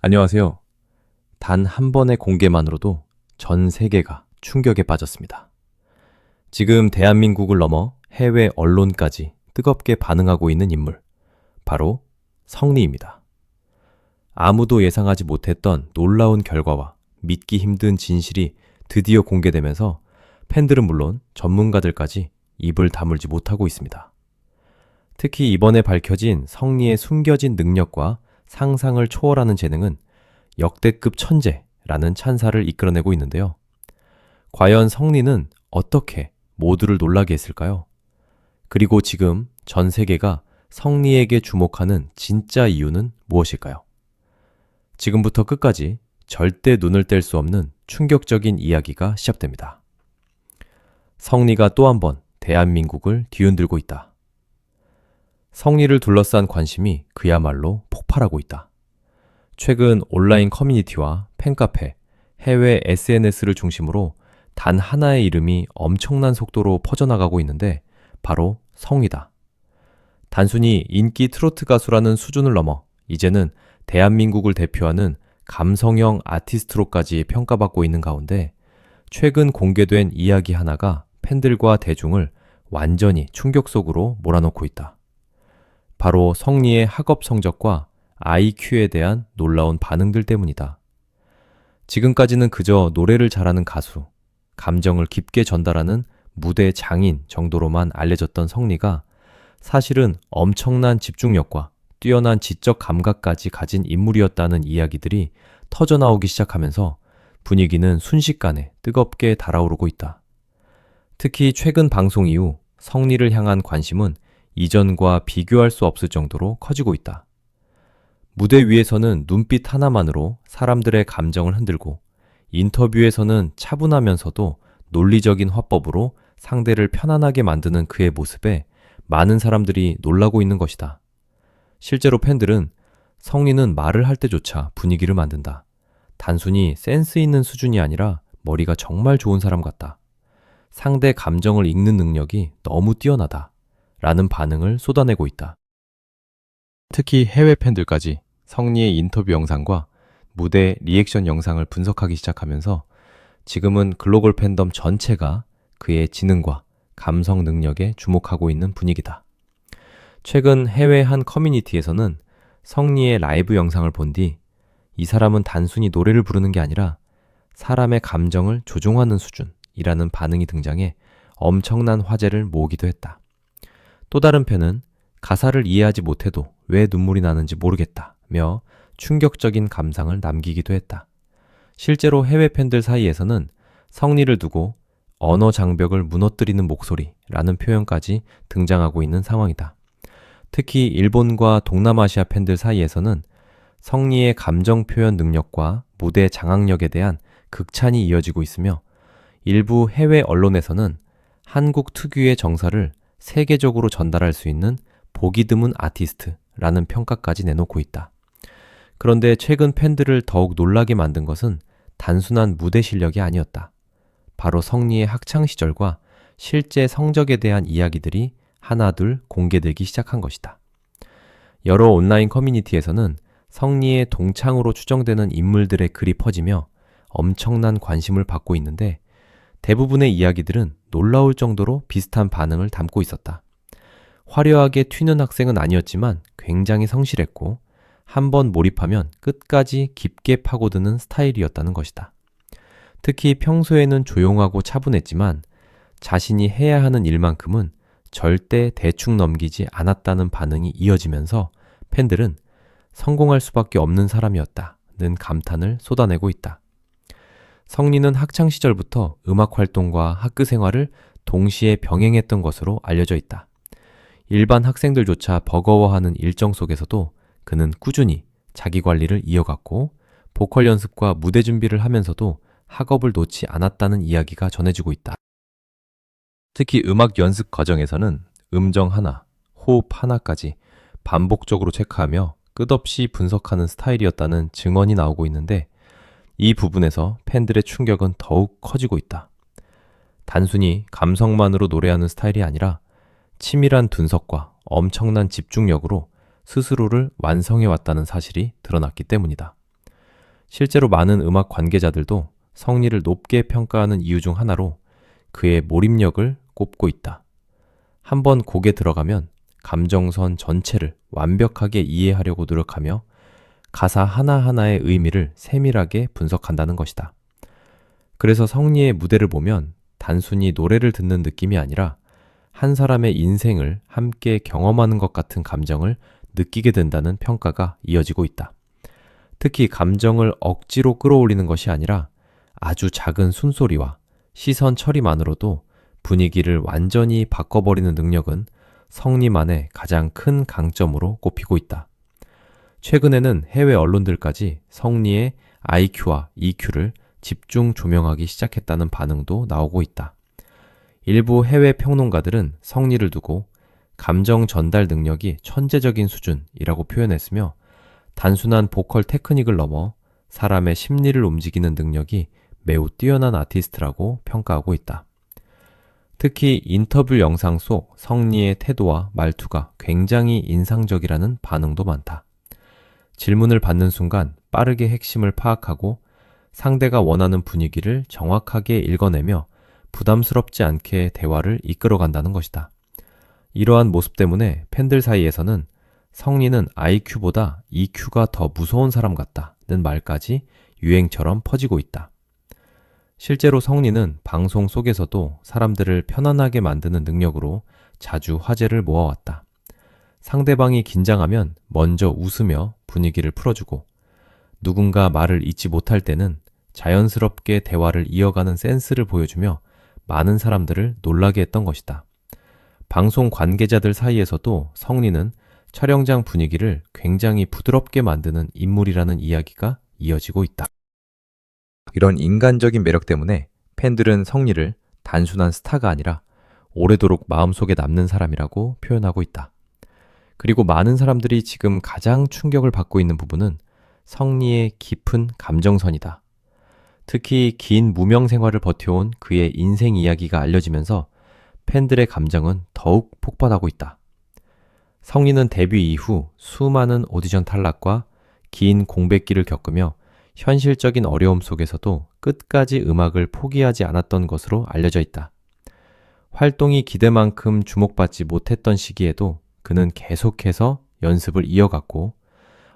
안녕하세요. 단 한 번의 공개만으로도 전 세계가 충격에 빠졌습니다. 지금 대한민국을 넘어 해외 언론까지 뜨겁게 반응하고 있는 인물, 바로 성리입니다. 아무도 예상하지 못했던 놀라운 결과와 믿기 힘든 진실이 드디어 공개되면서 팬들은 물론 전문가들까지 입을 다물지 못하고 있습니다. 특히 이번에 밝혀진 성리의 숨겨진 능력과 상상을 초월하는 재능은 역대급 천재라는 찬사를 이끌어내고 있는데요. 과연 성리는 어떻게 모두를 놀라게 했을까요? 그리고 지금 전 세계가 성리에게 주목하는 진짜 이유는 무엇일까요? 지금부터 끝까지 절대 눈을 뗄 수 없는 충격적인 이야기가 시작됩니다. 성리가 또 한 번 대한민국을 뒤흔들고 있다. 성리를 둘러싼 관심이 그야말로 폭발하고 있다. 최근 온라인 커뮤니티와 팬카페, 해외 SNS를 중심으로 단 하나의 이름이 엄청난 속도로 퍼져나가고 있는데 바로 성리다. 단순히 인기 트로트 가수라는 수준을 넘어 이제는 대한민국을 대표하는 감성형 아티스트로까지 평가받고 있는 가운데 최근 공개된 이야기 하나가 팬들과 대중을 완전히 충격 속으로 몰아넣고 있다. 바로 성리의 학업 성적과 IQ에 대한 놀라운 반응들 때문이다. 지금까지는 그저 노래를 잘하는 가수, 감정을 깊게 전달하는 무대 장인 정도로만 알려졌던 성리가 사실은 엄청난 집중력과 뛰어난 지적 감각까지 가진 인물이었다는 이야기들이 터져나오기 시작하면서 분위기는 순식간에 뜨겁게 달아오르고 있다. 특히 최근 방송 이후 성리를 향한 관심은 이전과 비교할 수 없을 정도로 커지고 있다. 무대 위에서는 눈빛 하나만으로 사람들의 감정을 흔들고 인터뷰에서는 차분하면서도 논리적인 화법으로 상대를 편안하게 만드는 그의 모습에 많은 사람들이 놀라고 있는 것이다. 실제로 팬들은 성리는 말을 할 때조차 분위기를 만든다. 단순히 센스 있는 수준이 아니라 머리가 정말 좋은 사람 같다. 상대 감정을 읽는 능력이 너무 뛰어나다. 라는 반응을 쏟아내고 있다. 특히 해외 팬들까지 성리의 인터뷰 영상과 무대 리액션 영상을 분석하기 시작하면서 지금은 글로벌 팬덤 전체가 그의 지능과 감성 능력에 주목하고 있는 분위기다. 최근 해외 한 커뮤니티에서는 성리의 라이브 영상을 본 뒤 이 사람은 단순히 노래를 부르는 게 아니라 사람의 감정을 조종하는 수준이라는 반응이 등장해 엄청난 화제를 모으기도 했다. 또 다른 팬은 가사를 이해하지 못해도 왜 눈물이 나는지 모르겠다며 충격적인 감상을 남기기도 했다. 실제로 해외 팬들 사이에서는 성리를 두고 언어 장벽을 무너뜨리는 목소리라는 표현까지 등장하고 있는 상황이다. 특히 일본과 동남아시아 팬들 사이에서는 성리의 감정 표현 능력과 무대 장악력에 대한 극찬이 이어지고 있으며 일부 해외 언론에서는 한국 특유의 정서를 세계적으로 전달할 수 있는 보기 드문 아티스트라는 평가까지 내놓고 있다. 그런데 최근 팬들을 더욱 놀라게 만든 것은 단순한 무대 실력이 아니었다. 바로 성리의 학창 시절과 실제 성적에 대한 이야기들이 하나둘 공개되기 시작한 것이다. 여러 온라인 커뮤니티에서는 성리의 동창으로 추정되는 인물들의 글이 퍼지며 엄청난 관심을 받고 있는데 대부분의 이야기들은 놀라울 정도로 비슷한 반응을 담고 있었다. 화려하게 튀는 학생은 아니었지만 굉장히 성실했고 한번 몰입하면 끝까지 깊게 파고드는 스타일이었다는 것이다. 특히 평소에는 조용하고 차분했지만 자신이 해야 하는 일만큼은 절대 대충 넘기지 않았다는 반응이 이어지면서 팬들은 성공할 수밖에 없는 사람이었다는 감탄을 쏟아내고 있다. 성리는 학창 시절부터 음악 활동과 학교 생활을 동시에 병행했던 것으로 알려져 있다. 일반 학생들조차 버거워하는 일정 속에서도 그는 꾸준히 자기 관리를 이어갔고 보컬 연습과 무대 준비를 하면서도 학업을 놓지 않았다는 이야기가 전해지고 있다. 특히 음악 연습 과정에서는 음정 하나, 호흡 하나까지 반복적으로 체크하며 끝없이 분석하는 스타일이었다는 증언이 나오고 있는데 이 부분에서 팬들의 충격은 더욱 커지고 있다. 단순히 감성만으로 노래하는 스타일이 아니라 치밀한 분석과 엄청난 집중력으로 스스로를 완성해왔다는 사실이 드러났기 때문이다. 실제로 많은 음악 관계자들도 성리를 높게 평가하는 이유 중 하나로 그의 몰입력을 꼽고 있다. 한번 곡에 들어가면 감정선 전체를 완벽하게 이해하려고 노력하며 가사 하나하나의 의미를 세밀하게 분석한다는 것이다. 그래서 성리의 무대를 보면 단순히 노래를 듣는 느낌이 아니라 한 사람의 인생을 함께 경험하는 것 같은 감정을 느끼게 된다는 평가가 이어지고 있다. 특히 감정을 억지로 끌어올리는 것이 아니라 아주 작은 숨소리와 시선 처리만으로도 분위기를 완전히 바꿔버리는 능력은 성리만의 가장 큰 강점으로 꼽히고 있다. 최근에는 해외 언론들까지 성리의 IQ와 EQ를 집중 조명하기 시작했다는 반응도 나오고 있다. 일부 해외 평론가들은 성리를 두고 감정 전달 능력이 천재적인 수준이라고 표현했으며 단순한 보컬 테크닉을 넘어 사람의 심리를 움직이는 능력이 매우 뛰어난 아티스트라고 평가하고 있다. 특히 인터뷰 영상 속 성리의 태도와 말투가 굉장히 인상적이라는 반응도 많다. 질문을 받는 순간 빠르게 핵심을 파악하고 상대가 원하는 분위기를 정확하게 읽어내며 부담스럽지 않게 대화를 이끌어간다는 것이다. 이러한 모습 때문에 팬들 사이에서는 성리는 IQ보다 EQ가 더 무서운 사람 같다는 말까지 유행처럼 퍼지고 있다. 실제로 성리는 방송 속에서도 사람들을 편안하게 만드는 능력으로 자주 화제를 모아왔다. 상대방이 긴장하면 먼저 웃으며 분위기를 풀어주고 누군가 말을 잇지 못할 때는 자연스럽게 대화를 이어가는 센스를 보여주며 많은 사람들을 놀라게 했던 것이다. 방송 관계자들 사이에서도 성리는 촬영장 분위기를 굉장히 부드럽게 만드는 인물이라는 이야기가 이어지고 있다. 이런 인간적인 매력 때문에 팬들은 성리를 단순한 스타가 아니라 오래도록 마음속에 남는 사람이라고 표현하고 있다. 그리고 많은 사람들이 지금 가장 충격을 받고 있는 부분은 성리의 깊은 감정선이다. 특히 긴 무명 생활을 버텨온 그의 인생 이야기가 알려지면서 팬들의 감정은 더욱 폭발하고 있다. 성리는 데뷔 이후 수많은 오디션 탈락과 긴 공백기를 겪으며 현실적인 어려움 속에서도 끝까지 음악을 포기하지 않았던 것으로 알려져 있다. 활동이 기대만큼 주목받지 못했던 시기에도 그는 계속해서 연습을 이어갔고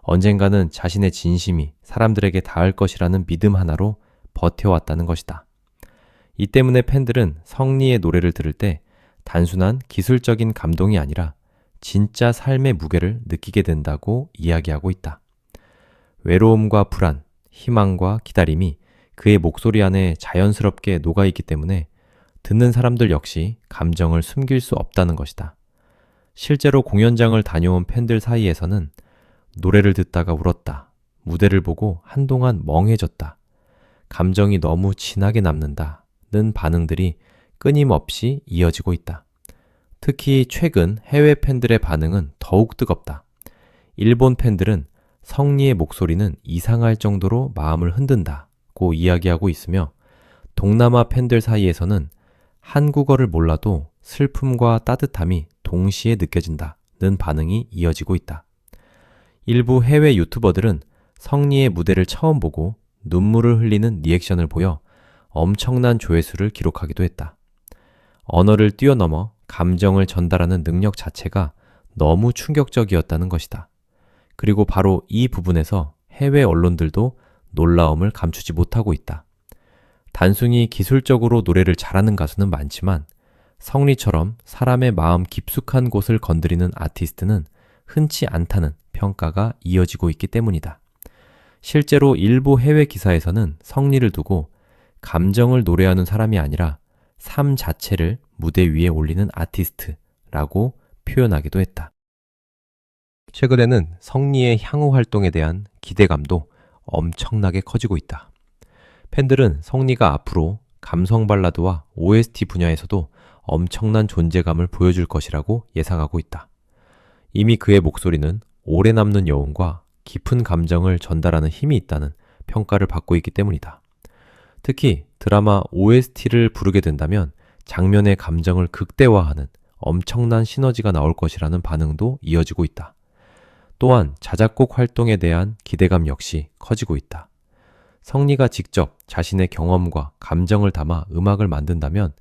언젠가는 자신의 진심이 사람들에게 닿을 것이라는 믿음 하나로 버텨왔다는 것이다. 이 때문에 팬들은 성리의 노래를 들을 때 단순한 기술적인 감동이 아니라 진짜 삶의 무게를 느끼게 된다고 이야기하고 있다. 외로움과 불안, 희망과 기다림이 그의 목소리 안에 자연스럽게 녹아있기 때문에 듣는 사람들 역시 감정을 숨길 수 없다는 것이다. 실제로 공연장을 다녀온 팬들 사이에서는 노래를 듣다가 울었다, 무대를 보고 한동안 멍해졌다, 감정이 너무 진하게 남는다는 반응들이 끊임없이 이어지고 있다. 특히 최근 해외 팬들의 반응은 더욱 뜨겁다. 일본 팬들은 성리의 목소리는 이상할 정도로 마음을 흔든다고 이야기하고 있으며 동남아 팬들 사이에서는 한국어를 몰라도 슬픔과 따뜻함이 동시에 느껴진다는 반응이 이어지고 있다. 일부 해외 유튜버들은 성리의 무대를 처음 보고 눈물을 흘리는 리액션을 보여 엄청난 조회수를 기록하기도 했다. 언어를 뛰어넘어 감정을 전달하는 능력 자체가 너무 충격적이었다는 것이다. 그리고 바로 이 부분에서 해외 언론들도 놀라움을 감추지 못하고 있다. 단순히 기술적으로 노래를 잘하는 가수는 많지만 성리처럼 사람의 마음 깊숙한 곳을 건드리는 아티스트는 흔치 않다는 평가가 이어지고 있기 때문이다. 실제로 일부 해외 기사에서는 성리를 두고 감정을 노래하는 사람이 아니라 삶 자체를 무대 위에 올리는 아티스트라고 표현하기도 했다. 최근에는 성리의 향후 활동에 대한 기대감도 엄청나게 커지고 있다. 팬들은 성리가 앞으로 감성 발라드와 OST 분야에서도 엄청난 존재감을 보여줄 것이라고 예상하고 있다. 이미 그의 목소리는 오래 남는 여운과 깊은 감정을 전달하는 힘이 있다는 평가를 받고 있기 때문이다. 특히 드라마 OST를 부르게 된다면 장면의 감정을 극대화하는 엄청난 시너지가 나올 것이라는 반응도 이어지고 있다. 또한 자작곡 활동에 대한 기대감 역시 커지고 있다. 성리가 직접 자신의 경험과 감정을 담아 음악을 만든다면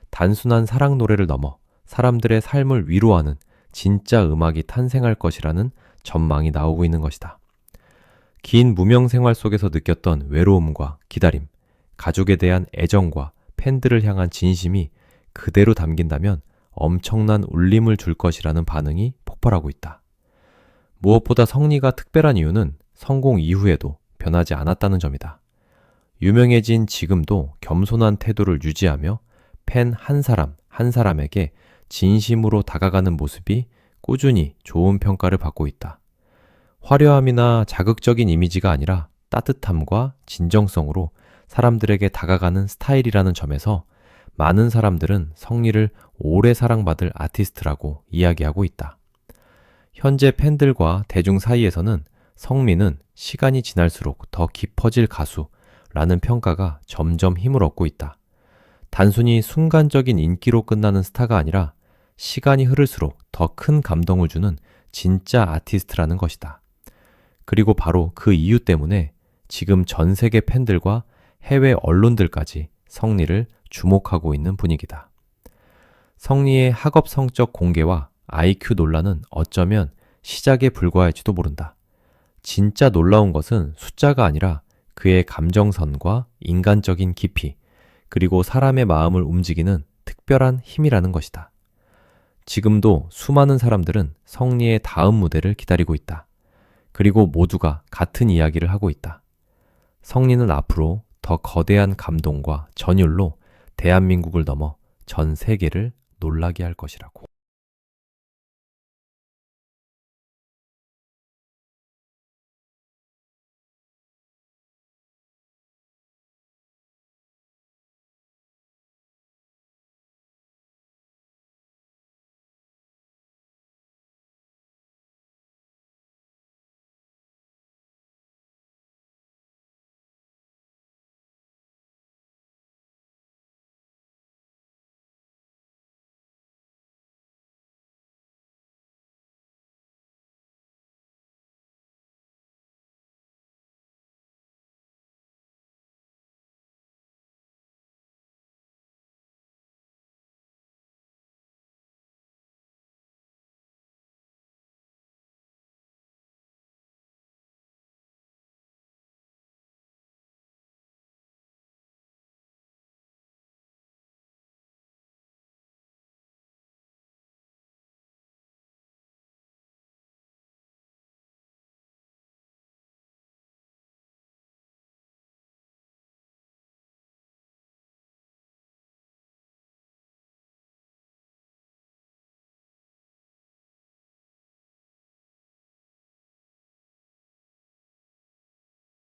단순한 사랑 노래를 넘어 사람들의 삶을 위로하는 진짜 음악이 탄생할 것이라는 전망이 나오고 있는 것이다. 긴 무명 생활 속에서 느꼈던 외로움과 기다림, 가족에 대한 애정과 팬들을 향한 진심이 그대로 담긴다면 엄청난 울림을 줄 것이라는 반응이 폭발하고 있다. 무엇보다 성리가 특별한 이유는 성공 이후에도 변하지 않았다는 점이다. 유명해진 지금도 겸손한 태도를 유지하며 팬 한 사람 한 사람에게 진심으로 다가가는 모습이 꾸준히 좋은 평가를 받고 있다. 화려함이나 자극적인 이미지가 아니라 따뜻함과 진정성으로 사람들에게 다가가는 스타일이라는 점에서 많은 사람들은 성리를 오래 사랑받을 아티스트라고 이야기하고 있다. 현재 팬들과 대중 사이에서는 성리는 시간이 지날수록 더 깊어질 가수라는 평가가 점점 힘을 얻고 있다. 단순히 순간적인 인기로 끝나는 스타가 아니라 시간이 흐를수록 더 큰 감동을 주는 진짜 아티스트라는 것이다. 그리고 바로 그 이유 때문에 지금 전 세계 팬들과 해외 언론들까지 성리를 주목하고 있는 분위기다. 성리의 학업 성적 공개와 IQ 논란은 어쩌면 시작에 불과할지도 모른다. 진짜 놀라운 것은 숫자가 아니라 그의 감정선과 인간적인 깊이, 그리고 사람의 마음을 움직이는 특별한 힘이라는 것이다. 지금도 수많은 사람들은 성리의 다음 무대를 기다리고 있다. 그리고 모두가 같은 이야기를 하고 있다. 성리는 앞으로 더 거대한 감동과 전율로 대한민국을 넘어 전 세계를 놀라게 할 것이라고.